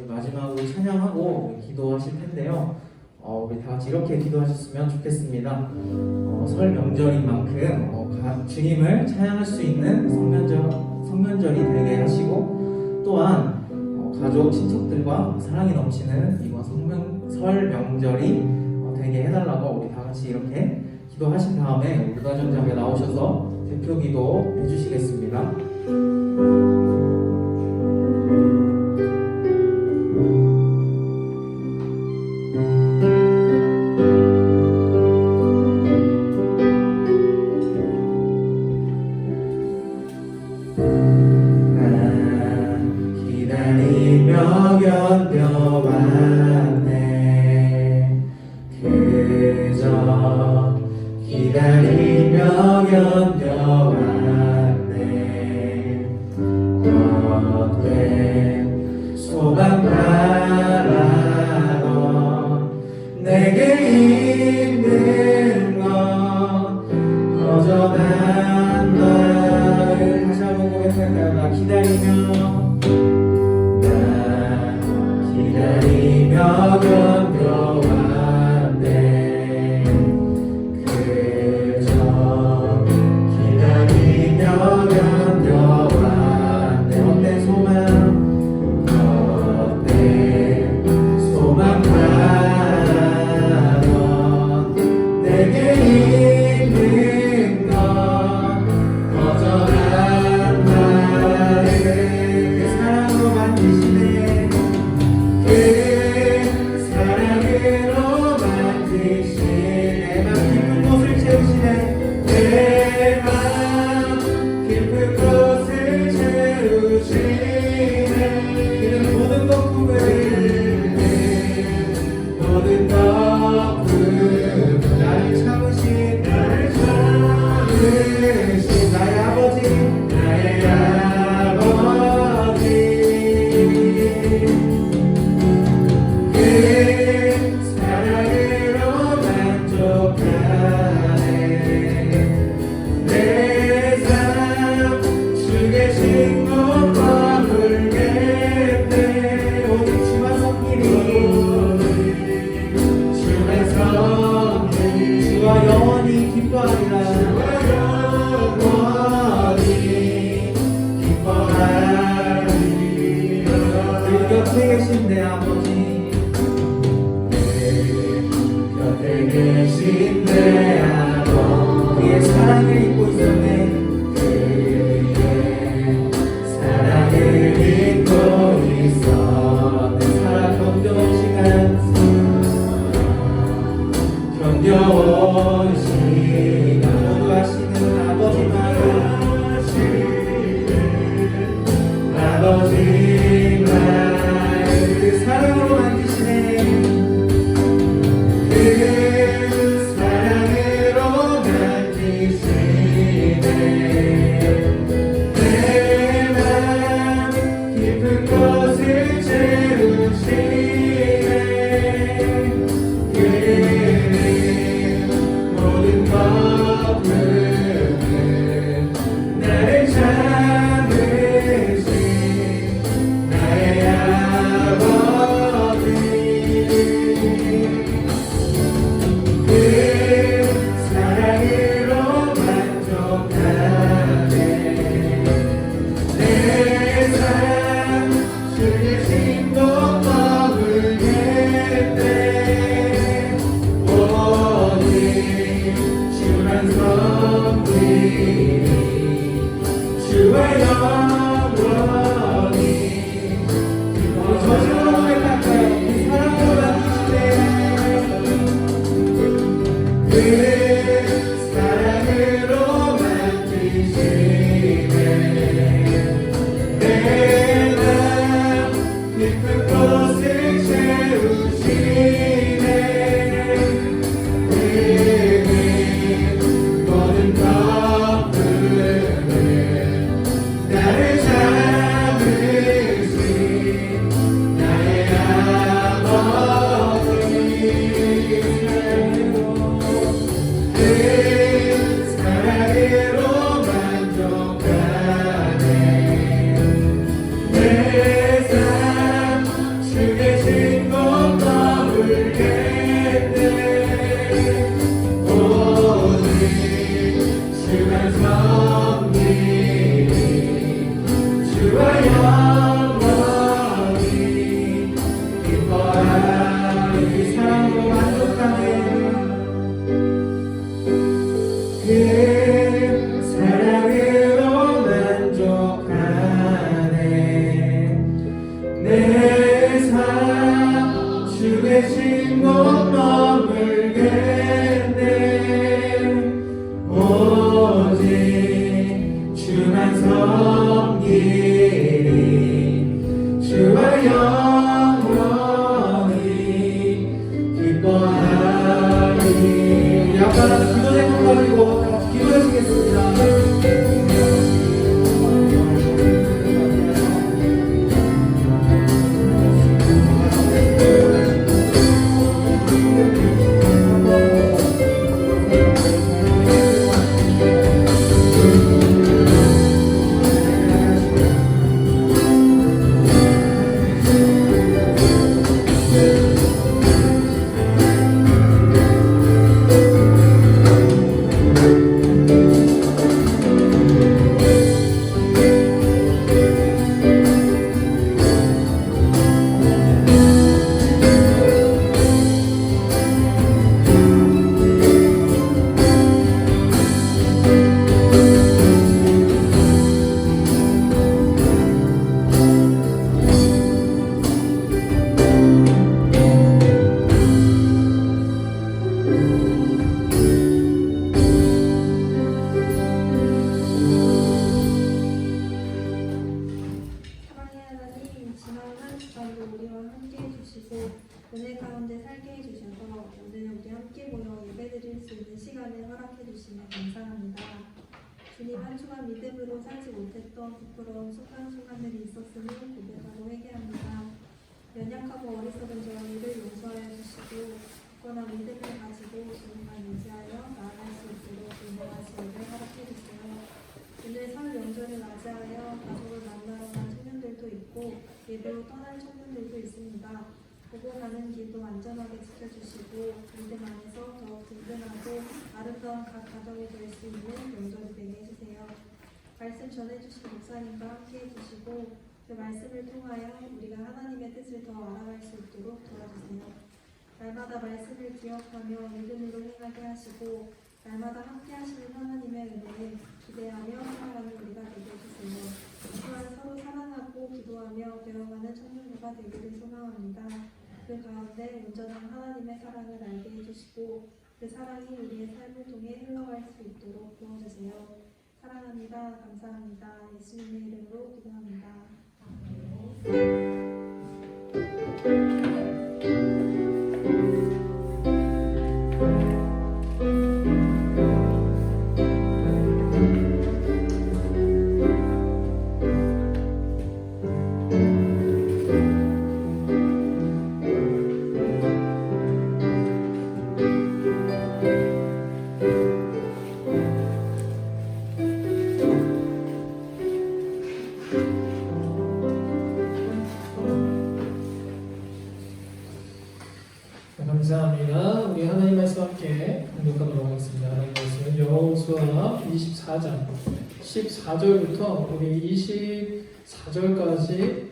마지막으로 찬양하고 기도하실 텐데요. 우리 다 같이 이렇게 기도하셨으면 좋겠습니다. 설 명절인 만큼 주님을 찬양할 수 있는 성면절이 되게 하시고, 또한 가족, 친척들과 사랑이 넘치는 이번 설 명절이 되게 해달라고 우리 다 같이 이렇게 기도하신 다음에 무다전장에 나오셔서 대표 기도 해주시겠습니다. 기다리며 견뎌왔네. 그저 기다리며 견뎌왔네. 헛된 소망 바라던 내게 있는 건 허전한 나를 다시 한번 고백할까요? 나 기다리며 견뎌왔네. 그저 기다리며 견뎌왔네. 헛된 소망 바라던 내게 있는 건 허전한 나를 그 사랑으로 만드시네. 그 섬기리 주와 영원히 기뻐하리 사랑으로 만족하네 그 사랑으로 만족하네 내 삶 주의 신고 머물겠네 오직 주만 섬기리 주와 영원히 기뻐하리 우리 아까 기도 제목 가지고 기도하시겠습니다. 은혜 가운데 살게 해주셔서 오늘 우리 함께 모여 예배드릴 수 있는 시간을 허락해 주시며 감사합니다. 주님, 한 주간 믿음으로 살지 못했던 부끄러운 순간순간들이 있었음을 고백하고 회개합니다. 연약하고 어리석은 저희를 용서하여 주시고 굳건한 믿음을 가지고 주님만 의지하여 나아갈 수 있도록 인도하시는 허락해 주세요. 오늘 설 명절을 맞이하여 가족을 만나러 간 청년들도 있고 예배로 떠날 청년들도 있습니다. 보고 가는 길도 안전하게 지켜주시고 믿음 안에서 더욱 든든하고 아름다운 각 가정이 될 수 있는 명절이 되게 해주세요. 말씀 전해주신 목사님과 함께 해주시고 그 말씀을 통하여 우리가 하나님의 뜻을 더 알아갈 수 있도록 도와주세요. 날마다 말씀을 기억하며 믿음으로 행하게 하시고 날마다 함께 하시는 하나님의 은혜에 기대하며 살아가는 우리가 되게 해주세요. 또한 서로 사랑하고 기도하며 배워가는 청년부가 되기를 소망합니다. 그 가운데 온전한 하나님의 사랑을 알게 해주시고 그 사랑이 우리의 삶을 통해 흘러갈 수 있도록 도와주세요. 사랑합니다. 감사합니다. 예수님의 이름으로 기도합니다. 감사합니다. 우리 하나님 말씀 함께 공독하도록 하겠습니다. 하나님 말씀은 여호수아 24장 14절부터 우리 24절까지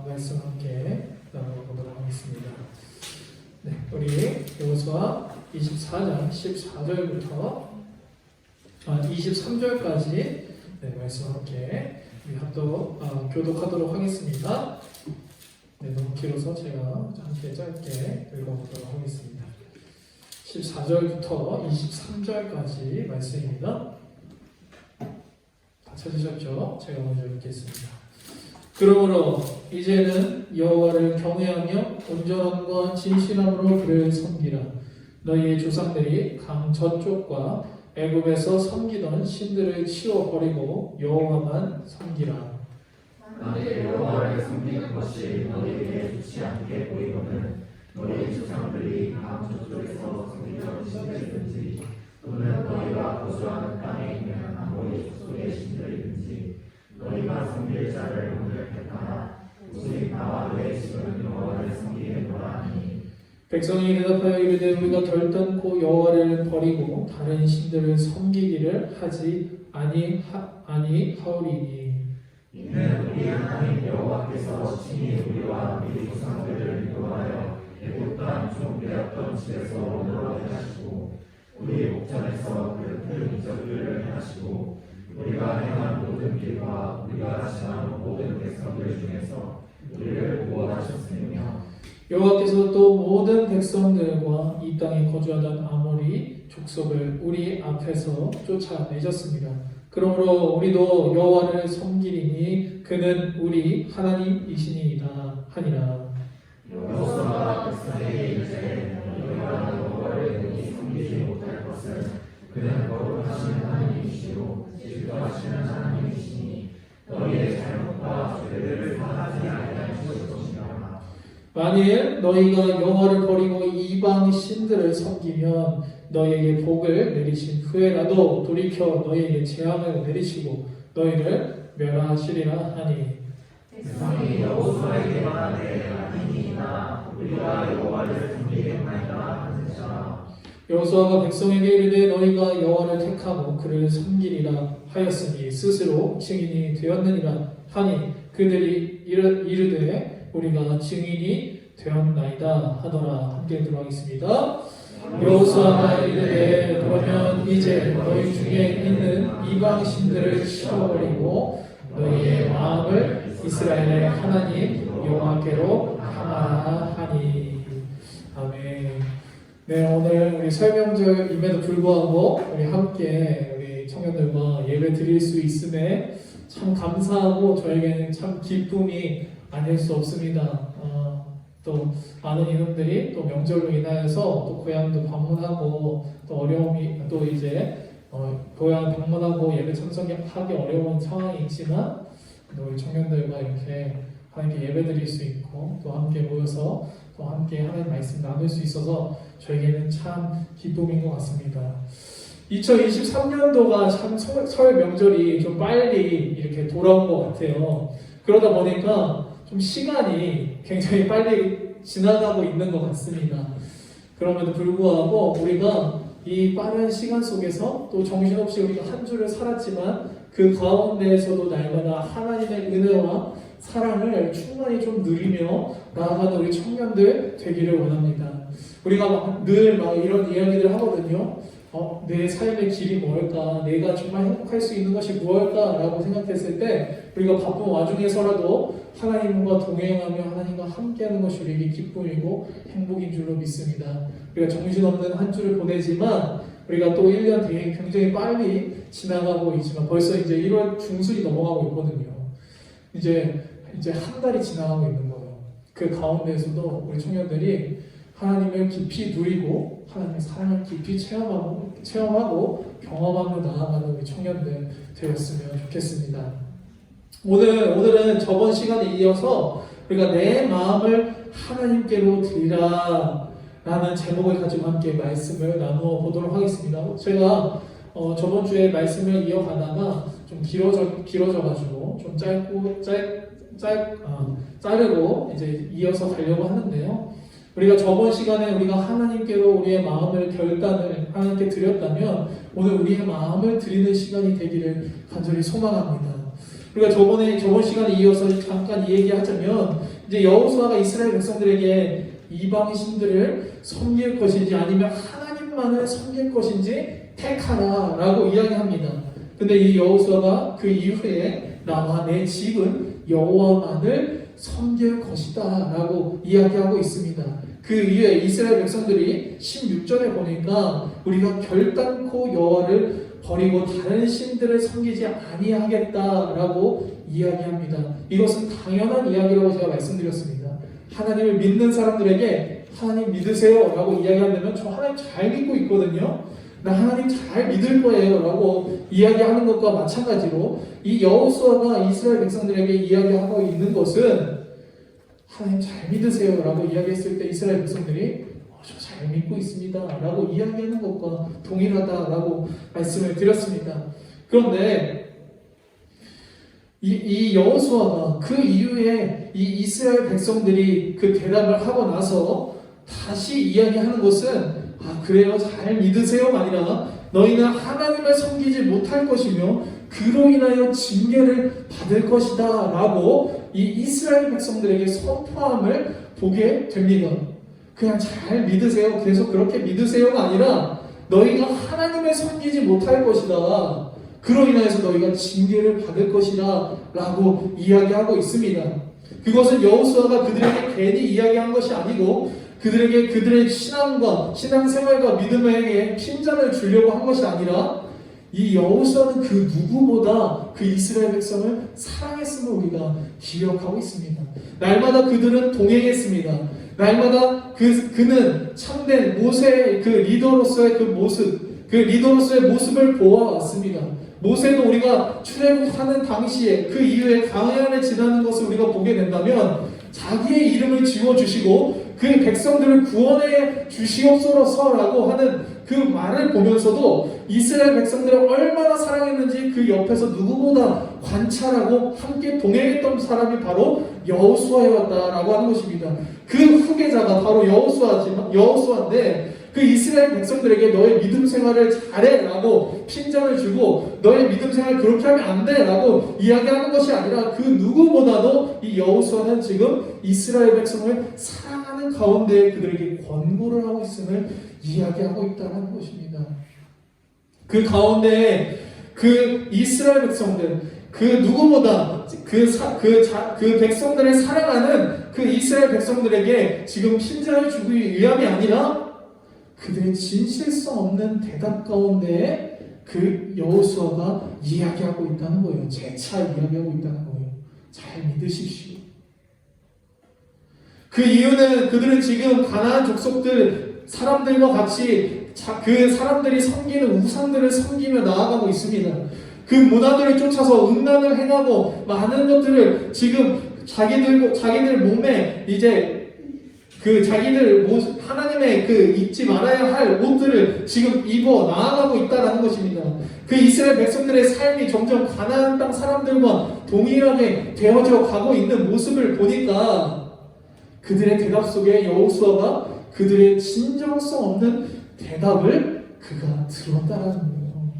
말씀 함께 나눠보도록 하겠습니다. 네, 우리 여호수아 24장 14절부터 23절까지 말씀 함께 우리 교독하도록 하겠습니다. 네, 너무 길어서 제가 함께 짧게 읽어보도록 하겠습니다. 14절부터 23절까지 말씀입니다. 다 찾으셨죠? 제가 먼저 읽겠습니다. 그러므로 이제는 여호와를 경외하며 온전함과 진실함으로 그를 섬기라. 너희의 조상들이 강 저쪽과 애굽에서 섬기던 신들을 치워버리고 여호와만 섬기라. 만일 여호와를 섬기는 것이 너희에게 좋지 않게 보이거든 너희 조상들이 강 저쪽에서 섬기던 신들이든지 또는 너희가 거주하는 땅에 있는 아모리 족속의 신들이든지 너희가 섬길 자를 오늘 택하라. 오직 나와 너의 집은 여호와를 섬기겠노라 하니 백성이 대답하여 이르되 우리가 결단코 여호와를 버리고 다른 신들을 섬기기를 하지 아니하오리니. 이는 우리 하나님 여호와께서 친히 우리와 우리 조상들을 인도하여 애굽 땅 종되었던 집에서 올라오게 하시고 우리 목전에서 그 민족들을 하시고 우리가 행한 모든 길과 우리가 지난 모든 백성들 중에서 우리를 구원하셨으며 여호와께서 또 모든 백성들과 이 땅에 거주하던 아모리 족속을 우리 앞에서 쫓아내셨습니다. 그러므로 우리도 여호와를 섬기리니 그는 우리 하나님이시니이다 하니라. 여호수아가 백성에게 이르되 너희가 여호와를 능히 섬기지 못할 것은 그는 거룩하신 하나님이시요 질투하시는 하나님이시니 너희의 잘못과 죄를 사하지 아니하실 것이라. 만일 너희가 여호와를 버리고 이방 신들을 섬기면 너희에게 복을 내리신 후에라도 돌이켜 너희에게 재앙을 내리시고 너희를 멸하시리라 하니. 백성이 여호수아에게 말하되 아니니이다 우리가 여호와를 섬기겠나이다 하는지라. 여호수아가 백성에게 이르되 너희가 여호와를 택하고 그를 섬기리라 하였으니 스스로 증인이 되었느니라 하니 그들이 이르되 우리가 증인이 되었나이다 하더라. 함께 들어가겠습니다. 여호수아가 이르되 그러면 이제 너희 중에 있는 이방 신들을 치워버리고 너희의 마음을 이스라엘의 하나님 여호와께로 향하라 하니. 아멘. 네, 오늘 우리 설명절임에도 불구하고 우리 함께 우리 청년들과 예배 드릴 수 있음에 참 감사하고 저에게는 참 기쁨이 아닐 수 없습니다. 또 많은 이놈들이 또 명절로 인하여서 또 고향도 방문하고 또 어려움이 또 이제 고향 방문하고 예배 참석하기 어려운 상황이 있지만 우리 청년들과 이렇게 하나님께 예배드릴 수 있고 또 함께 모여서 또 함께 하나님 말씀 나눌 수 있어서 저에게는 참 기쁨인 것 같습니다. 2023년도가 참 설 명절이 좀 빨리 이렇게 돌아온 것 같아요. 그러다 보니까 좀 시간이 굉장히 빨리 지나가고 있는 것 같습니다. 그럼에도 불구하고 우리가 이 빠른 시간 속에서 또 정신없이 우리가 한 주를 살았지만 그 가운데에서도 날마다 하나님의 은혜와 사랑을 충만히 좀 누리며 나아가는 우리 청년들 되기를 원합니다. 우리가 늘 막 이런 이야기를 하거든요. 내 삶의 길이 뭘까? 내가 정말 행복할 수 있는 것이 무엇일까? 라고 생각했을 때 우리가 바쁜 와중에서라도 하나님과 동행하며 하나님과 함께하는 것이 우리에게 기쁨이고 행복인 줄로 믿습니다. 우리가 정신없는 한 주를 보내지만 우리가 또 1년 뒤에 굉장히 빨리 지나가고 있지만 벌써 이제 1월 중순이 넘어가고 있거든요. 이제 한 달이 지나가고 있는 거예요. 그 가운데에서도 우리 청년들이 하나님을 깊이 누리고 하나님의 사랑을 깊이 체험하고 경험하며 나아가는 우리 청년들 되었으면 좋겠습니다. 오늘은 저번 시간에 이어서 우리가 내 마음을 하나님께로 드리라 라는 제목을 가지고 함께 말씀을 나누어 보도록 하겠습니다. 제가 저번 주에 말씀을 이어가다가 좀 길어져가지고 좀 자르고 이제 이어서 가려고 하는데요. 우리가 저번 시간에 우리가 하나님께로 우리의 마음을 결단을 하나님께 드렸다면 오늘 우리의 마음을 드리는 시간이 되기를 간절히 소망합니다. 우리가 저번 시간에 이어서 잠깐 얘기하자면 이제 여호수아가 이스라엘 백성들에게 이방 신들을 섬길 것인지 아니면 하나님만을 섬길 것인지 택하라라고 이야기합니다. 근데 이 여호수아가 그 이후에 나와 내 집은 여호와만을 섬길 것이다라고 이야기하고 있습니다. 그 이후에 이스라엘 백성들이 16절에 보니까 우리가 결단코 여호와를 버리고 다른 신들을 섬기지 아니하겠다라고 이야기합니다. 이것은 당연한 이야기라고 제가 말씀드렸습니다. 하나님을 믿는 사람들에게 하나님 믿으세요 라고 이야기한다면 저 하나님 잘 믿고 있거든요. 나 하나님 잘 믿을 거예요 라고 이야기하는 것과 마찬가지로 이 여호수아가 이스라엘 백성들에게 이야기하고 있는 것은 하나님 잘 믿으세요 라고 이야기했을 때 이스라엘 백성들이 저 잘 믿고 있습니다 라고 이야기하는 것과 동일하다라고 말씀을 드렸습니다. 그런데 이 여호수아가 그 이후에 이 이스라엘 백성들이 그 대답을 하고 나서 다시 이야기하는 것은 그래요 잘 믿으세요가 아니라 너희는 하나님을 섬기지 못할 것이며 그로 인하여 징계를 받을 것이다 라고 이 이스라엘 백성들에게 선포함을 보게 됩니다. 그냥 잘 믿으세요. 계속 그렇게 믿으세요가 아니라 너희가 하나님을 섬기지 못할 것이다. 그로 인하여서 너희가 징계를 받을 것이다 라고 이야기하고 있습니다. 그것은 여호수아가 그들에게 괜히 이야기한 것이 아니고 그들에게 그들의 신앙과 신앙생활과 믿음에게 핀잔을 주려고 한 것이 아니라 이 여호수아는 그 누구보다 그 이스라엘 백성을 사랑했음을 우리가 기억하고 있습니다. 날마다 그들은 동행했습니다. 날마다 그는 참된 모세의 그 리더로서의 그 리더로서의 모습을 보아왔습니다. 모세도 우리가 출애굽하는 당시에 그 이후에 광야를 지나는 것을 우리가 보게 된다면 자기의 이름을 지워주시고 그 백성들을 구원해 주시옵소서라고 하는 그 말을 보면서도 이스라엘 백성들을 얼마나 사랑했는지 그 옆에서 누구보다 관찰하고 함께 동행했던 사람이 바로 여호수아였다라고 하는 것입니다. 그 후계자가 바로 여호수아인데 그 이스라엘 백성들에게 너의 믿음 생활을 잘해라고 핀잔을 주고 너의 믿음 생활 그렇게 하면 안 돼라고 이야기하는 것이 아니라 그 누구보다도 이 여호수아는 지금 이스라엘 백성을 사랑하는 가운데 그들에게 권고를 하고 있음을 이야기하고 있다는 것입니다. 그 가운데 그 이스라엘 백성들 그 누구보다 그 백성들을 사랑하는 그 이스라엘 백성들에게 지금 핀잔을 주기 위함이 아니라 그들의 진실성 없는 대답 가운데 그 여호수아가 이야기하고 있다는 거예요. 재차 이야기하고 있다는 거예요. 잘 믿으십시오. 그 이유는 그들은 지금 가나안 족속들 사람들과 같이 그 사람들이 섬기는 우상들을 섬기며 나아가고 있습니다. 그 문화들을 쫓아서 음란을 행하고 많은 것들을 지금 자기들 몸에 이제 자기들 하나님의 잊지 말아야 할 옷들을 지금 입어 나아가고 있다는 것입니다. 그 이스라엘 백성들의 삶이 점점 가나안 땅 사람들과 동일하게 되어져 가고 있는 모습을 보니까 그들의 대답 속에 여호수아가 그들의 진정성 없는 대답을 그가 들었다라는 거예요.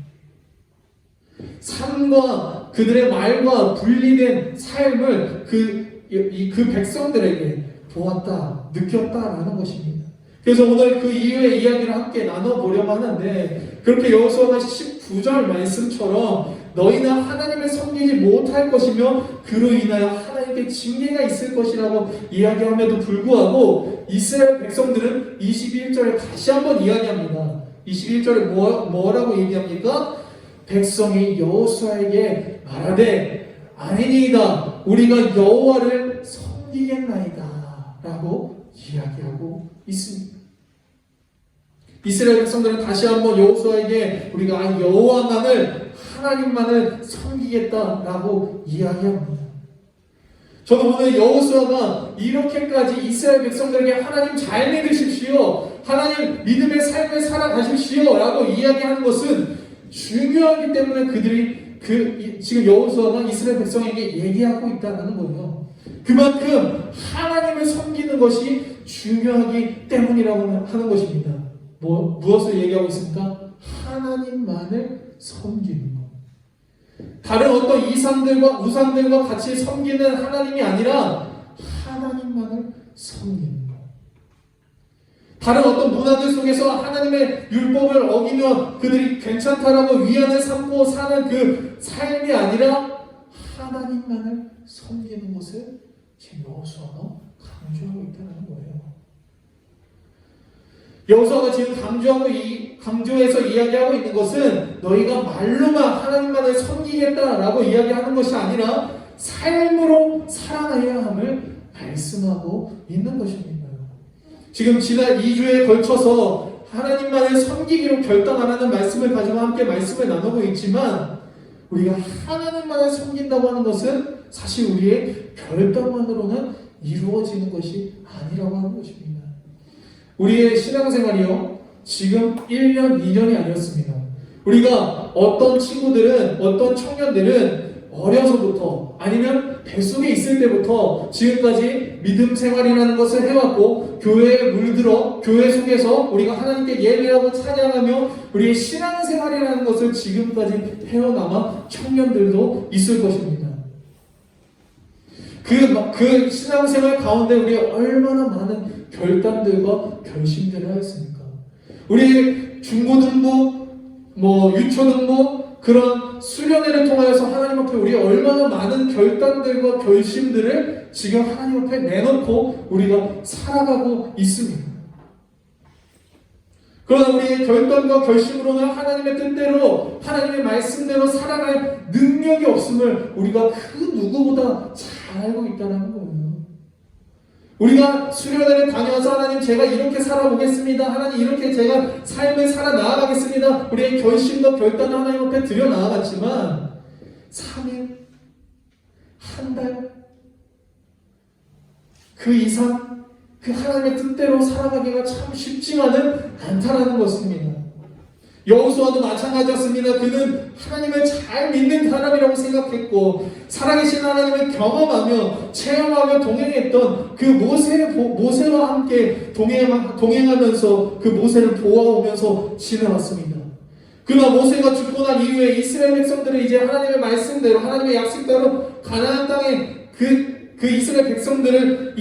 삶과 그들의 말과 분리된 삶을 그 백성들에게 보았다, 느꼈다라는 것입니다. 그래서 오늘 그 이후의 이야기를 함께 나눠보려고 하는데 그렇게 여호수아가 19절 말씀처럼 너희는 하나님을 섬기지 못할 것이며 그로 인하여 하나님께 징계가 있을 것이라고 이야기함에도 불구하고 이스라엘 백성들은 21절에 다시 한번 이야기합니다. 21절에 뭐라고 얘기합니까? 백성이 여호수아에게 말하되 아니니이다 우리가 여호와를 섬기겠나이다 라고 이야기하고 있습니다. 이스라엘 백성들은 다시 한번 여호수아에게 우리가 여호와만을 하나님만을 섬기겠다라고 이야기합니다. 저는 오늘 여호수아가 이렇게까지 이스라엘 백성들에게 하나님 잘 믿으십시오, 하나님 믿음의 삶을 살아가십시오 라고 이야기하는 것은 중요하기 때문에 그들이 지금 여호수아가 이스라엘 백성에게 얘기하고 있다는 거예요. 그만큼 하나님을 섬기는 것이 중요하기 때문이라고 하는 것입니다. 무엇을 얘기하고 있습니까? 하나님만을 섬기는 것. 다른 어떤 이상들과 우상들과 같이 섬기는 하나님이 아니라 하나님만을 섬기는 것. 다른 어떤 문화들 속에서 하나님의 율법을 어기며 그들이 괜찮다라고 위안을 삼고 사는 그 삶이 아니라 하나님만을 섬기는 것을 지금 여호수아가 강조하고 있다는 거예요. 여호수아가 지금 강조해서 이야기하고 있는 것은 너희가 말로만 하나님만을 섬기겠다라고 이야기하는 것이 아니라 삶으로 살아내야 함을 말씀하고 있는 것입니다. 지금 지난 2주에 걸쳐서 하나님만을 섬기기로 결단하라는 말씀을 가지고 함께 말씀을 나누고 있지만 우리가 하나님만을 섬긴다고 하는 것은 사실 우리의 결단만으로는 이루어지는 것이 아니라고 하는 것입니다. 우리의 신앙생활이요 지금 1년, 2년이 아니었습니다. 우리가 어떤 친구들은 어떤 청년들은 어려서부터 아니면 뱃속에 있을 때부터 지금까지 믿음 생활이라는 것을 해왔고 교회에 물들어 교회 속에서 우리가 하나님께 예배하고 찬양하며 우리의 신앙생활이라는 것을 지금까지 해오남아 청년들도 있을 것입니다. 그 신앙생활 가운데 우리가 얼마나 많은 결단들과 결심들을 하였습니까? 우리 중고등부, 유초등부 그런 수련회를 통하여서 하나님 앞에 우리가 얼마나 많은 결단들과 결심들을 지금 하나님 앞에 내놓고 우리가 살아가고 있습니다. 그러나 우리의 결단과 결심으로는 하나님의 뜻대로 하나님의 말씀대로 살아갈 능력이 없음을 우리가 그 누구보다 잘 알고 있다는 거예요. 우리가 수련회를 다녀와서 하나님 제가 이렇게 살아보겠습니다. 하나님 이렇게 제가 삶을 살아 나아가겠습니다. 우리의 결심과 결단을 하나님 앞에 드려 나아갔지만 3일, 한 달, 그 이상 그 하나님의 뜻대로 살아가기가 참 쉽지만은 않다라는 것입니다. 여호수아도 마찬가지였습니다. 그는 하나님을 잘 믿는 사람이라고 생각했고 살아계신 하나님을 경험하며 체험하며 동행했던 그 모세와 함께 동행하면서 그 모세를 도와오면서 지내왔습니다. 그러나 모세가 죽고 난 이후에 이스라엘 백성들은 이제 하나님의 말씀대로 하나님의 약속대로 가나안 땅에 그 이스라엘 백성들을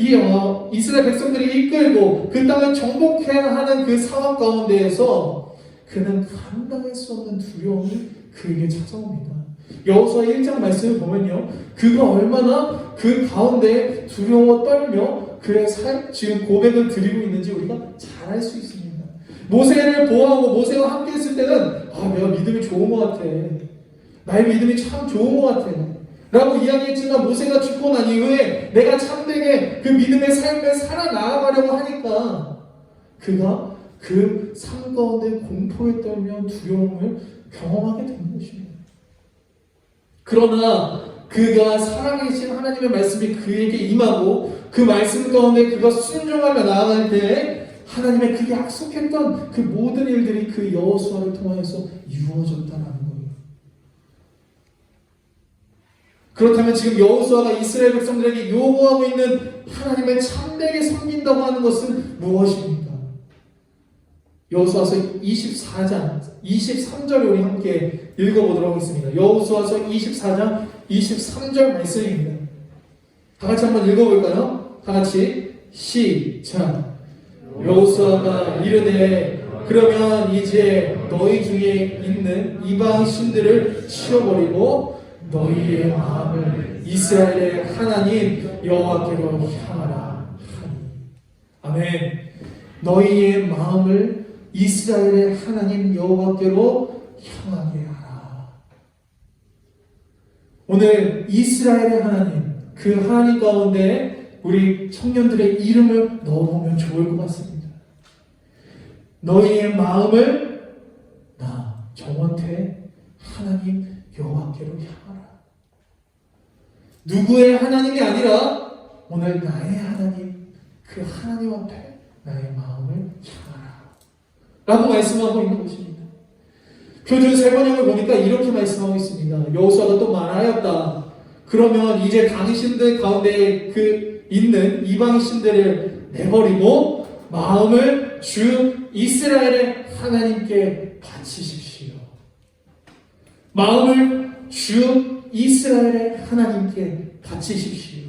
이스라엘 백성들이 이끌고 그 땅을 정복해야 하는 그 상황 가운데에서 그는 감당할 수 없는 두려움이 그에게 찾아옵니다. 여호수아 1장 말씀을 보면요, 그가 얼마나 그 가운데 두려워 떨며 그의 지금 고백을 드리고 있는지 우리가 잘 알 수 있습니다. 모세를 보호하고 모세와 함께 했을 때는 내가 믿음이 좋은 것 같아, 나의 믿음이 참 좋은 것 같아 라고 이야기했지만 모세가 죽고 난 이후에 내가 참되게 그 믿음의 삶을 살아나가려고 하니까 그가 그 삶 가운데 공포에 떨며 두려움을 경험하게 되는 것입니다. 그러나 그가 살아계신 하나님의 말씀이 그에게 임하고 그 말씀 가운데 그가 순종하며 나아갈 때 하나님의 그 약속했던 그 모든 일들이 그 여호수아를 통하여서 이루어졌다는 거예요. 그렇다면 지금 여호수아가 이스라엘 백성들에게 요구하고 있는 하나님을 참되게 섬긴다고 하는 것은 무엇입니까? 여호수아서 24장 23절 우리 함께 읽어보도록 하겠습니다. 여호수아서 24장 23절 말씀입니다. 다 같이 한번 읽어볼까요? 다 같이 시작. 여호수아가 이르되 그러면 이제 너희 중에 있는 이방 신들을 치워버리고 너희의 마음을 이스라엘의 하나님 여호와께로 향하라 하니. 아멘. 너희의 마음을 이스라엘의 하나님 여호와께로 향하게 하라. 오늘 이스라엘의 하나님, 그 하나님 가운데 우리 청년들의 이름을 넣어보면 좋을 것 같습니다. 너희의 마음을 나 정원태 하나님 여호와께로 향하라. 누구의 하나님이 아니라 오늘 나의 하나님, 그 하나님 앞에 나의 마음을 향하라 라고 말씀하고 있는 것입니다. 표준 세번역을 보니까 이렇게 말씀하고 있습니다. 여호수아가 또 말하였다. 그러면 이제 당신들 가운데 있는 이방 신들을 내버리고 마음을 주 이스라엘의 하나님께 바치십시오. 마음을 주 이스라엘의 하나님께 바치십시오.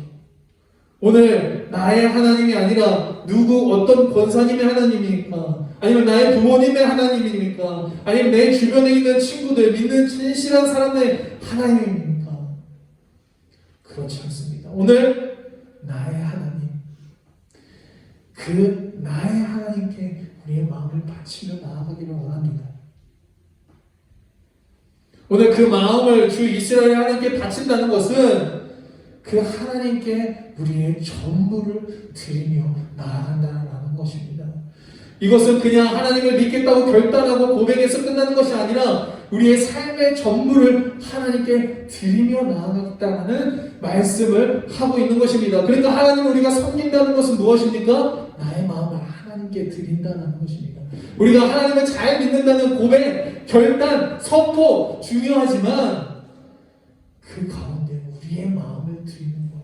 오늘 나의 하나님이 아니라 어떤 권사님의 하나님입니까? 아니면 나의 부모님의 하나님입니까? 아니면 내 주변에 있는 친구들, 믿는 진실한 사람의 하나님입니까? 그렇지 않습니다. 오늘 나의 하나님, 그 나의 하나님께 우리의 마음을 바치며 나아가기를 원합니다. 오늘 그 마음을 주 이스라엘 하나님께 바친다는 것은 그 하나님께 우리의 전부를 드리며 나아간다는 것입니다. 이것은 그냥 하나님을 믿겠다고 결단하고 고백해서 끝나는 것이 아니라 우리의 삶의 전부를 하나님께 드리며 나아가겠다는 말씀을 하고 있는 것입니다. 그러니까 하나님을 우리가 섬긴다는 것은 무엇입니까? 나의 마음을 하나님께 드린다는 것입니다. 우리가 하나님을 잘 믿는다는 고백, 결단, 선포 중요하지만 그 가운데 우리의 마음을 드리는 것,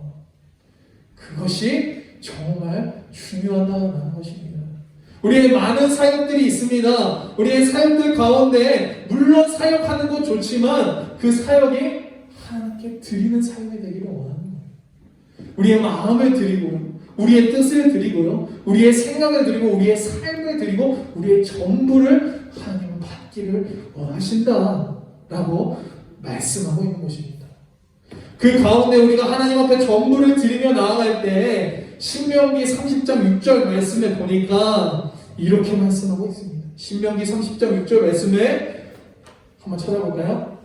그것이 정말 중요하다는 것입니다. 우리의 많은 사역들이 있습니다. 우리의 사역들 가운데 물론 사역하는 것 좋지만 그 사역이 하나님께 드리는 사역이 되기를 원하는 거예요. 우리의 마음을 드리고요, 우리의 뜻을 드리고요, 우리의 생각을 드리고, 우리의 삶을 드리고, 우리의 전부를 하나님은 받기를 원하신다라고 말씀하고 있는 것입니다. 그 가운데 우리가 하나님 앞에 전부를 드리며 나아갈 때 신명기 30장 6절 말씀에 보니까 이렇게 말씀하고 있습니다. 신명기 30장 6절 말씀에 한번 찾아볼까요?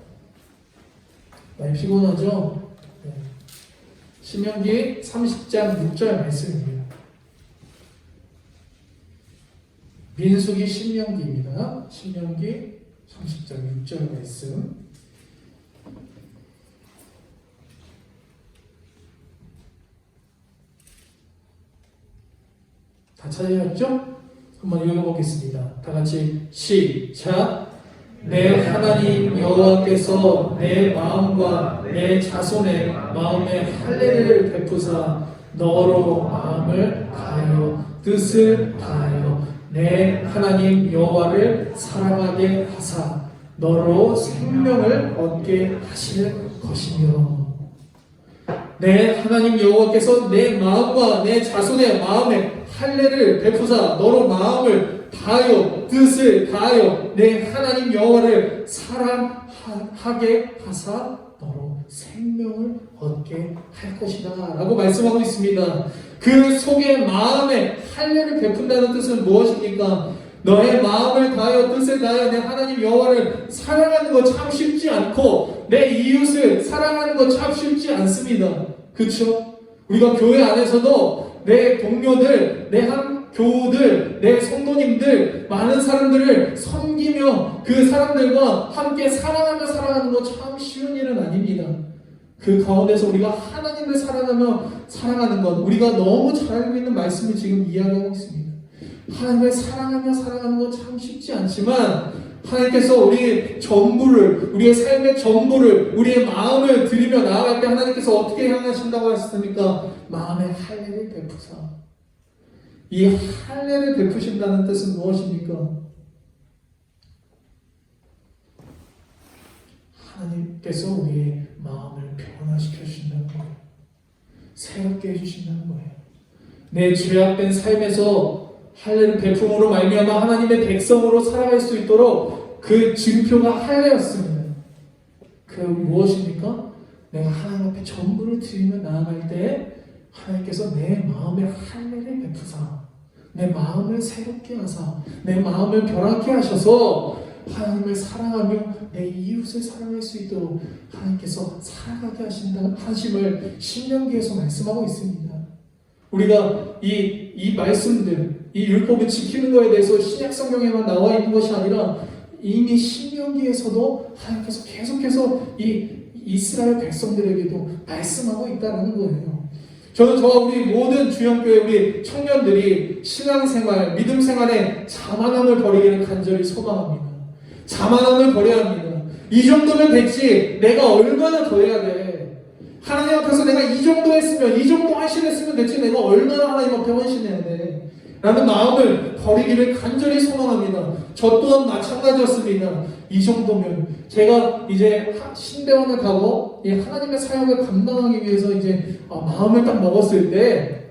많이 피곤하죠? 네. 신명기 30장 6절 말씀입니다. 민수기 신명기입니다. 신명기 30장 6절 말씀. 다 찾으셨죠? 한번 읽어보겠습니다. 다 같이 시작. 내 하나님 여호와께서 내 마음과 내 자손의 마음에 할례를 베푸사 너로 마음을 다하여 뜻을 다하여 내 하나님 여호와를 사랑하게 하사 너로 생명을 얻게 하실 것이며, 내 하나님 여호와께서 내 마음과 내 자손의 마음에 할례를 베푸사 너로 마음을 다하여 뜻을 다하여 내 하나님 여호와를 사랑하게 하사 너로 생명을 얻게 할 것이다 라고 말씀하고 있습니다. 그 속에 마음에 할례를 베푼다는 뜻은 무엇입니까? 너의 마음을 다하여 뜻을 다하여 내 하나님 여호와를 사랑하는 것 참 쉽지 않고 내 이웃을 사랑하는 것 참 쉽지 않습니다. 그렇죠? 우리가 교회 안에서도 내 동료들, 내 교우들, 내 성도님들, 많은 사람들을 섬기며 그 사람들과 함께 사랑하며 살아가는 것 참 쉬운 일은 아닙니다. 그 가운데서 우리가 하나님을 사랑하며 살아가는 것, 우리가 너무 잘 알고 있는 말씀을 지금 이야기하고 있습니다. 하나님을 사랑하며 살아가는 것 참 쉽지 않지만 하나님께서 우리의 전부를, 우리의 삶의 전부를, 우리의 마음을 드리며 나아갈 때 하나님께서 어떻게 향하신다고 하셨습니까? 마음의 할례를 베푸사. 이 할례를 베푸신다는 뜻은 무엇입니까? 하나님께서 우리의 마음을 변화시켜 주신다는 거예요. 새롭게 해주신다는 거예요. 내 죄악된 삶에서 할례를 베품으로 말미암아 하나님의 백성으로 살아갈 수 있도록 그 증표가 할례였습니다. 그 무엇입니까? 내가 하나님 앞에 전부를 드리며 나아갈 때 하나님께서 내 마음에 할례를 베푸사 내 마음을 새롭게 하사 내 마음을 변하게 하셔서 하나님을 사랑하며 내 이웃을 사랑할 수 있도록 하나님께서 살아가게 하심을 신명기에서 말씀하고 있습니다. 우리가 이 말씀들, 이 율법을 지키는 것에 대해서 신약 성경에만 나와 있는 것이 아니라 이미 신명기에서도 하나님께서 계속해서 이 이스라엘 백성들에게도 말씀하고 있다는 거예요. 저는 저와 우리 모든 주영교회 우리 청년들이 신앙생활, 믿음 생활에 자만함을 버리기를 간절히 소망합니다. 자만함을 버려야 합니다. 이 정도면 됐지 내가 얼마나 더 해야 돼. 하나님 앞에서 내가 이 정도 했으면 이 정도 헌신했으면 됐지 내가 얼마나 하나님 앞에 헌신해야 돼 라는 마음을 버리기를 간절히 소망합니다. 저 또한 마찬가지였습니다. 이 정도면 제가 이제 신대원을 가고 이 하나님의 사역을 감당하기 위해서 이제 마음을 딱 먹었을 때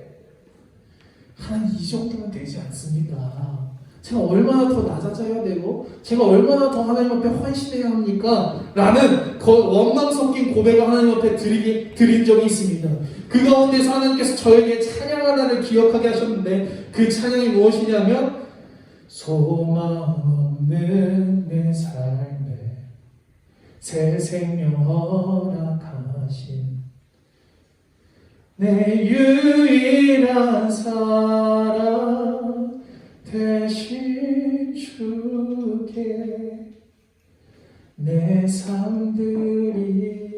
하나님 이 정도면 되지 않습니다. 제가 얼마나 더 낮아져야 되고 제가 얼마나 더 하나님 앞에 헌신해야 합니까? 라는 원망 섞인 고백을 하나님 앞에 드린 적이 있습니다. 그 가운데서 하나님께서 저에게 찬양 하나를 기억하게 하셨는데 그 찬양이 무엇이냐면 소망 없는 내 삶에 새 생명 허락하신 내 유일한 사랑 대신 주께 내 삶 드리리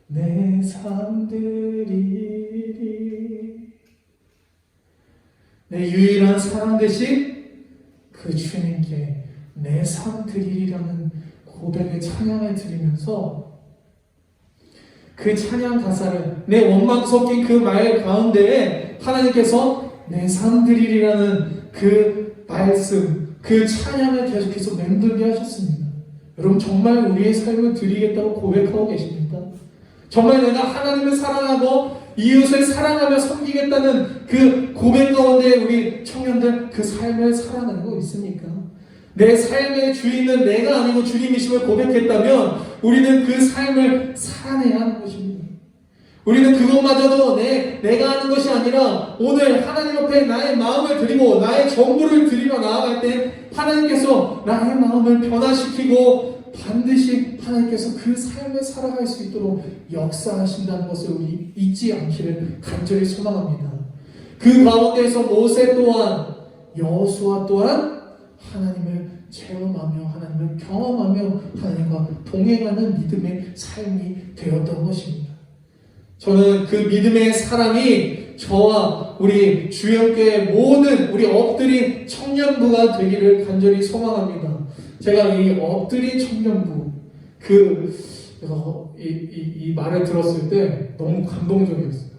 내 삶 드리리 내 유일한 사랑 대신 그 주님께 내 삶 드리리라는 고백의 찬양을 드리면서 그 찬양 가사를, 내 원망 섞인 그 말 가운데에 하나님께서 내 삶 드리리라는 그 말씀, 그 찬양을 계속해서 맴돌게 하셨습니다. 여러분 정말 우리의 삶을 드리겠다고 고백하고 계십니까? 정말 내가 하나님을 사랑하고 이웃을 사랑하며 섬기겠다는 그 고백 가운데 우리 청년들 그 삶을 살아내고 있습니까? 내 삶의 주인은 내가 아니고 주님이심을 고백했다면 우리는 그 삶을 살아내야 하는 것입니다. 우리는 그것마저도 내가 하는 것이 아니라 오늘 하나님 앞에 나의 마음을 드리고 나의 전부를 드리며 나아갈 때 하나님께서 나의 마음을 변화시키고 반드시 하나님께서 그 삶을 살아갈 수 있도록 역사하신다는 것을 우리 잊지 않기를 간절히 소망합니다. 그 가운데에서 모세 또한 여호수아 또한 하나님을 체험하며 하나님을 경험하며 하나님과 동행하는 믿음의 삶이 되었던 것입니다. 저는 그 믿음의 사람이 저와 우리 주역교회 모든 우리 엎드린 청년부가 되기를 간절히 소망합니다. 제가 이 엎드린 청년부 이 말을 들었을 때 너무 감동적이었어요.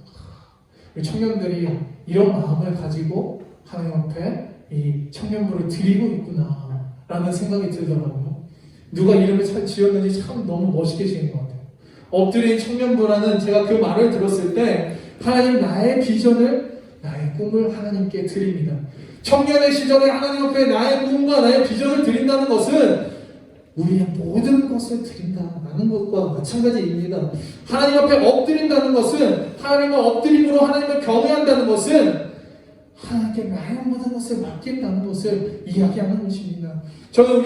우리 청년들이 이런 마음을 가지고 하나님 앞에 이 청년부를 드리고 있구나 라는 생각이 들더라고요. 누가 이름을 잘 지었는지 참 너무 멋있게 지은 것 같아요. 엎드린 청년부라는 제가 그 말을 들었을 때 하나님 나의 비전을 나의 꿈을 하나님께 드립니다. 청년의 시절에 하나님 앞에 나의 꿈과 나의 비전을 드린다는 것은 우리의 모든 것을 드린다라는 것과 마찬가지입니다. 하나님 앞에 엎드린다는 것은 하나님을 엎드림으로 하나님을 경외한다는 것은 하나님께 나의 모든 것을 맡긴다는 것을 이야기하는 것입니다. 저는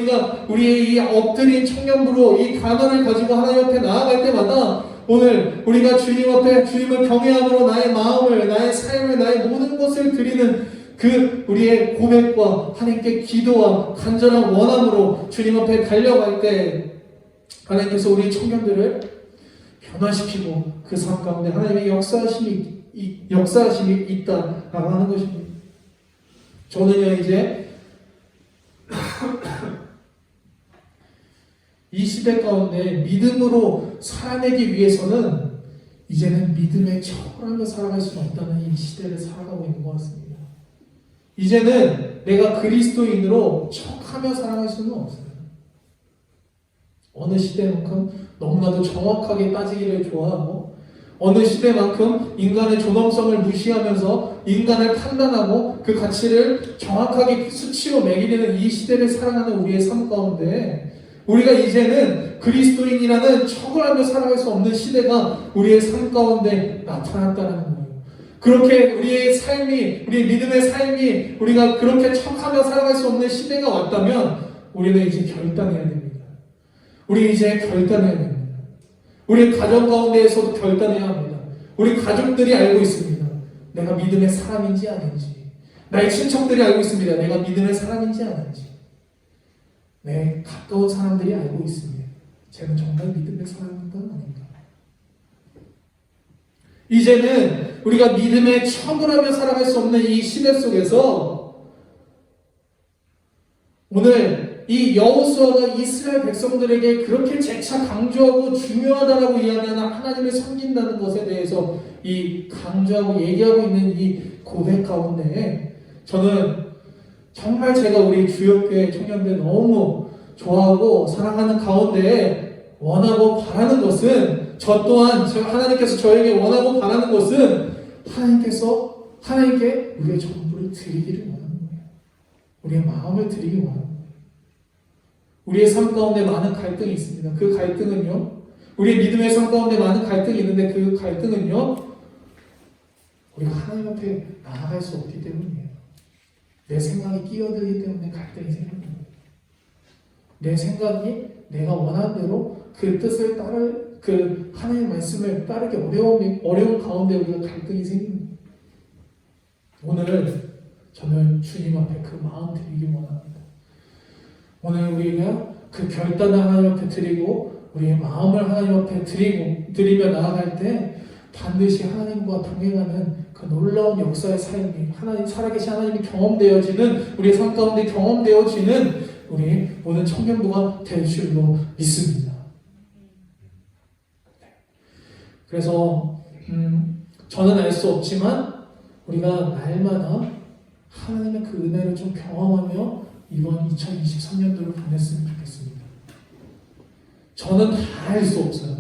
우리의 이 엎드린 청년부로 이 단어를 가지고 하나님 앞에 나아갈 때마다 오늘 우리가 주님 앞에 주님을 경외함으로 나의 마음을, 나의 삶을, 나의 모든 것을 드리는 그 우리의 고백과 하나님께 기도와 간절한 원함으로 주님 앞에 달려갈 때 하나님께서 우리 청년들을 변화시키고 그 삶 가운데 하나님의 역사하심이 있다라고 하는 것입니다. 저는요 이제 이 시대 가운데 믿음으로 살아내기 위해서는 이제는 믿음의 척을 하며 살아갈 수는 없다는 이 시대를 살아가고 있는 것 같습니다. 이제는 내가 그리스도인으로 척하며 살아갈 수는 없어요. 어느 시대만큼 너무나도 정확하게 따지기를 좋아하고 어느 시대만큼 인간의 존엄성을 무시하면서 인간을 판단하고 그 가치를 정확하게 수치로 매기는 이 시대를 살아가는 우리의 삶 가운데 우리가 이제는 그리스도인이라는 척을 하며 살아갈 수 없는 시대가 우리의 삶 가운데 나타났다는 거예요. 그렇게 우리의 믿음의 삶이 우리가 그렇게 척하며 살아갈 수 없는 시대가 왔다면 우리는 이제 결단해야 됩니다. 우리 이제 결단해야 됩니다. 우리 가정 가운데에서도 결단해야 합니다. 우리 가족들이 알고 있습니다. 내가 믿음의 사람인지 아닌지. 나의 친척들이 알고 있습니다. 내가 믿음의 사람인지 아닌지. 내 가까운 사람들이 알고 있습니다. 쟤는 정말 믿음의 사람인가 아닌가. 이제는 우리가 믿음의 척을 하며 살아갈 수 없는 이 시대 속에서 오늘 이 여호수아가 이스라엘 백성들에게 그렇게 재차 강조하고 중요하다라고 이야기하는 하나님을 섬긴다는 것에 대해서 이 강조하고 얘기하고 있는 이 고백 가운데 저는 정말 제가 우리 주역교회 청년들 너무 좋아하고 사랑하는 가운데 원하고 바라는 것은 저 또한 하나님께서 저에게 원하고 바라는 것은 하나님께 우리의 전부를 드리기를 원하는 거예요. 우리의 마음을 드리기 원하는 거예요. 우리의 삶 가운데 많은 갈등이 있습니다. 그 갈등은요, 우리의 믿음의 삶 가운데 많은 갈등이 있는데 그 갈등은요, 우리가 하나님 앞에 나아갈 수 없기 때문이에요. 내 생각이 끼어들기 때문에 갈등이 생기는 거예요. 내 생각이 내가 원하는 대로 그 뜻을 그 하나님의 말씀을 따르기 어려운 가운데 우리가 갈등이 생깁니다. 오늘 저는 주님 앞에 그 마음 드리기 원합니다. 오늘 우리가 그 결단을 하나님 앞에 드리고 우리의 마음을 하나님 앞에 드리며 나아갈 때 반드시 하나님과 동행하는 그 놀라운 역사의 삶이 살아계신 하나님이 경험되어지는 우리의 삶 가운데 경험되어지는 우리 모든 청년부가 될 줄로 믿습니다. 그래서 저는 알 수 없지만 우리가 날마다 하나님의 그 은혜를 좀 경험하며 이번 2023년도를 보냈으면 좋겠습니다. 저는 다 알 수 없어요.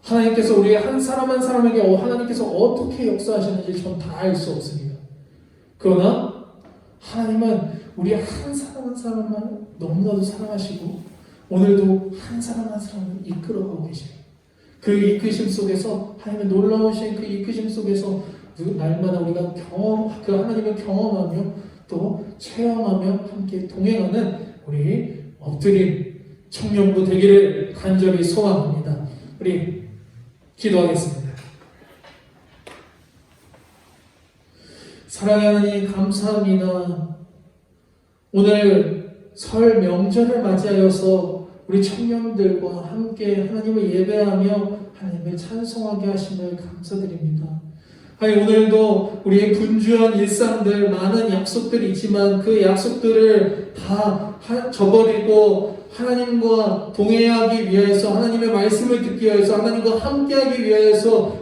하나님께서 우리 한 사람 한 사람에게 하나님께서 어떻게 역사하시는지 전 다 알 수 없습니다. 그러나 하나님은 우리 한 사람 한 사람만 너무나도 사랑하시고 오늘도 한 사람 한 사람을 이끌어가고 계십니다. 그 이끄심 속에서 하나님의 놀라우신 그 이끄심 속에서 날마다 우리가 그 하나님을 경험하며 또 체험하며 함께 동행하는 우리 엎드린 청년부 되기를 간절히 소망합니다. 우리 기도하겠습니다. 사랑의 하나님 감사합니다. 오늘 설 명절을 맞이하여서 우리 청년들과 함께 하나님을 예배하며 하나님을 찬송하게 하심을 감사드립니다. 하나님 오늘도 우리의 분주한 일상들 많은 약속들이 있지만 그 약속들을 다 저버리고 하나님과 동행하기 위해서 하나님의 말씀을 듣기 위해서 하나님과 함께하기 위해서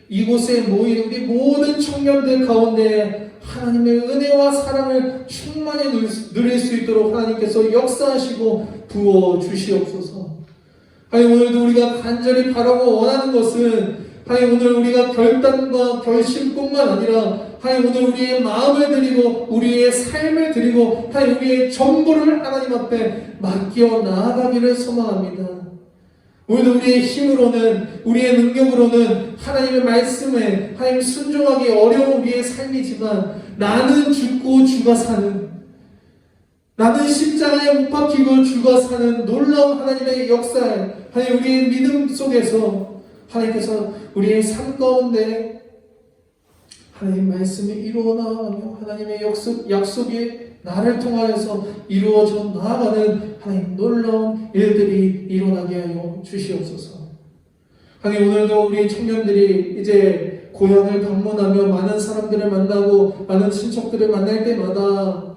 이곳에 모인 우리 모든 청년들 가운데 하나님의 은혜와 사랑을 충만히 누릴 수 있도록 하나님께서 역사하시고 부어주시옵소서. 하나님 오늘도 우리가 간절히 바라고 원하는 것은 하나님 오늘 우리가 결단과 결심뿐만 아니라 하나님 오늘 우리의 마음을 드리고 우리의 삶을 드리고 하나님 우리의 전부를 하나님 앞에 맡겨 나아가기를 소망합니다. 오늘도 우리의 힘으로는 우리의 능력으로는 하나님의 말씀에 하나님 순종하기 어려운 우리의 삶이지만 나는 죽고 주가 사는 나는 십자가에 못 박히고 주가 사는 놀라운 하나님의 역사에 하나님 우리의 믿음 속에서 하나님께서 우리의 삶 가운데 하나님 말씀이 이루어 나가며 하나님의 약속이 나를 통하여서 이루어져 나아가는 하나님 놀라운 일들이 일어나게 하여 주시옵소서. 하나님 오늘도 우리 청년들이 이제 고향을 방문하며 많은 사람들을 만나고 많은 친척들을 만날 때마다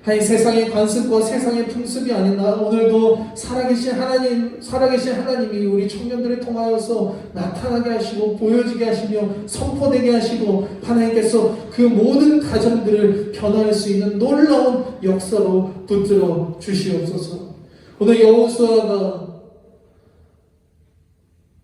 하나님 세상의 관습과 세상의 풍습이 아니라 오늘도 살아계신 하나님이 우리 청년들을 통하여서 나타나게 하시고 보여지게 하시며 선포되게 하시고 하나님께서 그 모든 가정들을 변화할 수 있는 놀라운 역사로 붙들어 주시옵소서. 오늘 여호수아가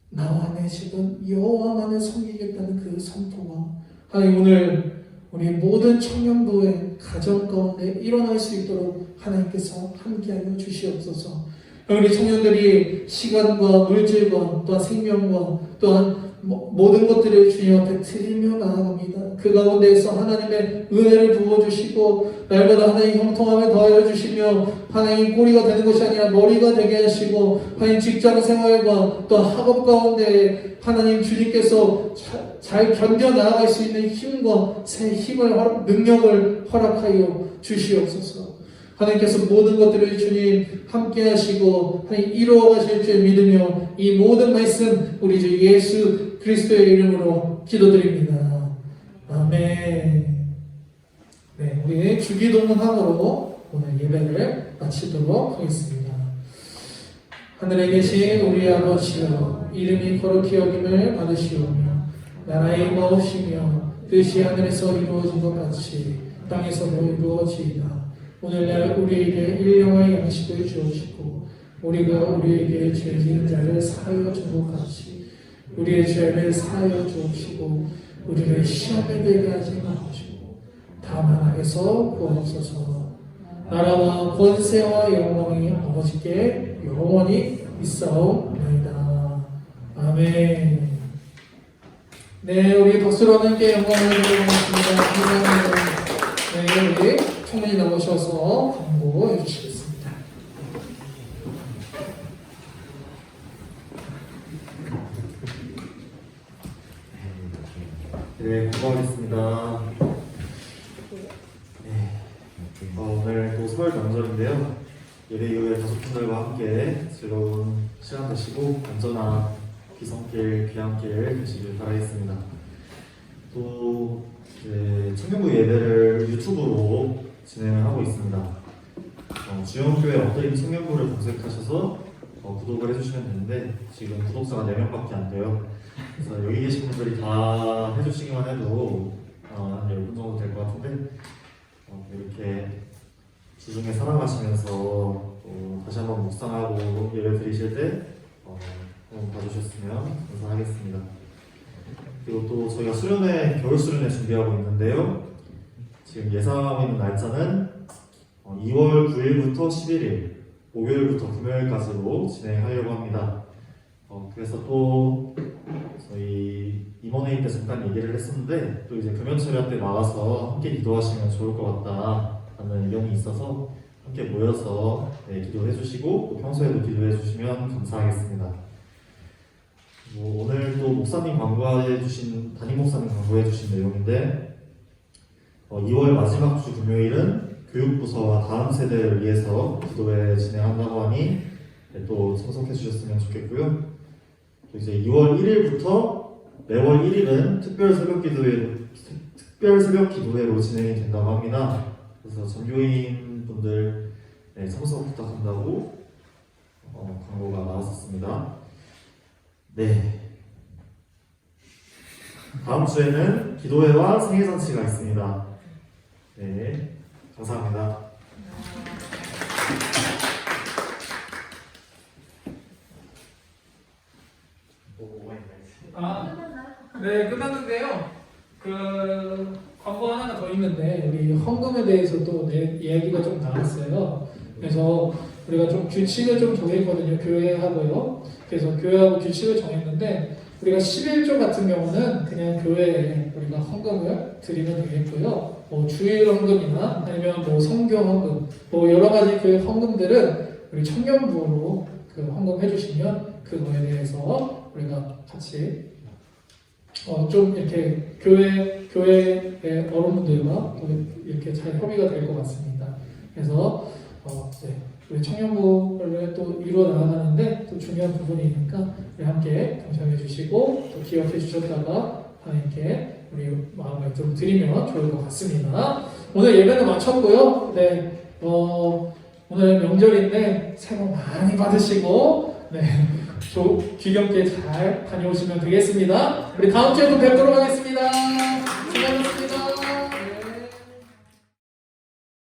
나와 내 집은 여호와만을 섬기겠다는 그 선포가 하나님 오늘 우리 모든 청년부의 가정 가운데 일어날 수 있도록 하나님께서 함께하여 주시옵소서. 우리 청년들이 시간과 물질과 또한 생명과 또한 모든 것들을 주님 앞에 드리며 나아갑니다. 그 가운데에서 하나님의 은혜를 부어주시고 날마다 하나님 형통함을 더하여 주시며 하나님 꼬리가 되는 것이 아니라 머리가 되게 하시고 하나님 직장 생활과 또 학업 가운데 하나님 주님께서 잘 견뎌 나아갈 수 있는 힘과 새 힘을 능력을 허락하여 주시옵소서. 하나님께서 모든 것들을 주님 함께 하시고 하나님 이루어 가실 줄 믿으며 이 모든 말씀 우리 주 예수 그리스도의 이름으로 기도드립니다. 아멘. 네, 우리 주기도문함으로 오늘 예배를 마치도록 하겠습니다. 하늘에 계신 우리 아버지여 이름이 거룩히 여김을 받으시오며 나라의 임하오시며 뜻이 하늘에서 이루어진 것 같이 땅에서도 이루어지이다. 오늘날 우리에게 일용할 양식을 주옵시고 우리가 우리에게 죄 지은 자를 사하여 준 것 같이 우리의 죄를 사하여 주옵시고 우리를 시험에 들게 하지 마시고 다만 악에서 구하옵소서. 나라와 권세와 영광이 아버지께 영원히 있사옵나이다. 아멘. 네, 우리 박수로 하나님께 영광을 드리겠습니다. 감사합니다. 네, 우리 총무님 나오셔서 광고해 주시겠습니다. 네, 고맙습니다. 네, 오늘 또 설 명절인데요. 예배교회 가족분들과 함께 즐거운 시간 되시고 안전한 귀성길, 귀향길 되시길 바라겠습니다. 또 청년부 예배를 유튜브로 진행을 하고 있습니다. 주영교회 엎드림 청년부를 검색하셔서 구독을 해주시면 되는데 지금 구독자가 4명밖에 안 돼요. 그래서 여기 계신 분들이 다 해주시기만 해도 한 10분 정도 될 것 같은데 이렇게 주중에 살아가시면서 또 다시 한번 묵상하고 예배 드리실 때 한번 봐주셨으면 감사하겠습니다. 그리고 또 저희가 수련회, 겨울 수련회 준비하고 있는데요. 지금 예상하고 있는 날짜는 2월 9일부터 11일, 목요일부터 금요일까지로 진행하려고 합니다. 그래서 또 저희 임원회의 때 잠깐 얘기를 했었는데 또 이제 금연철야 때 나와서 함께 기도하시면 좋을 것 같다라는 의견이 있어서 함께 모여서 기도해 주시고 또 평소에도 기도해 주시면 감사하겠습니다. 오늘 또 목사님 광고해 주신 담임 목사님 광고해 주신 내용인데 2월 마지막 주 금요일은 교육부서와 다음 세대를 위해서 기도회 진행한다고 하니 또 참석해 주셨으면 좋겠고요. 또 이제 2월 1일부터 매월 1일은 특별 새벽 기도회로 진행이 된다고 합니다. 그래서 전교인 분들 참석 부탁한다고 광고가 나왔었습니다. 네. 다음 주에는 기도회와 생일잔치가 있습니다. 네. 감사합니다. 네, 끝났는데요. 그 광고 하나가 더 있는데 우리 헌금에 대해서 또 이야기가 좀 나왔어요. 그래서 우리가 좀 규칙을 좀 정했거든요. 교회하고요. 그래서 교회하고 규칙을 정했는데 우리가 11조 같은 경우는 그냥 교회에 우리가 헌금을 드리면 되겠고요. 뭐 주일 헌금이나 아니면 뭐 성교 헌금, 뭐 여러 가지 그 헌금들은 우리 청년부로 그 헌금해 주시면 그거에 대해서 우리가 같이 좀 이렇게 교회의 어른분들과 이렇게 잘 협의가 될 것 같습니다. 그래서 우리 청년부를 또 이루어 나가는데 또 중요한 부분이니까 우리 함께 동참해 주시고 또 기억해 주셨다가 하나님께 우리 마음을 좀 드리면 좋을 것 같습니다. 오늘 예배는 마쳤고요. 네, 오늘 명절인데 새해 복 많이 받으시고 귀 겸게 잘 다녀오시면 되겠습니다. 우리 다음 주에 또 뵙도록 하겠습니다. 수고하셨습니다.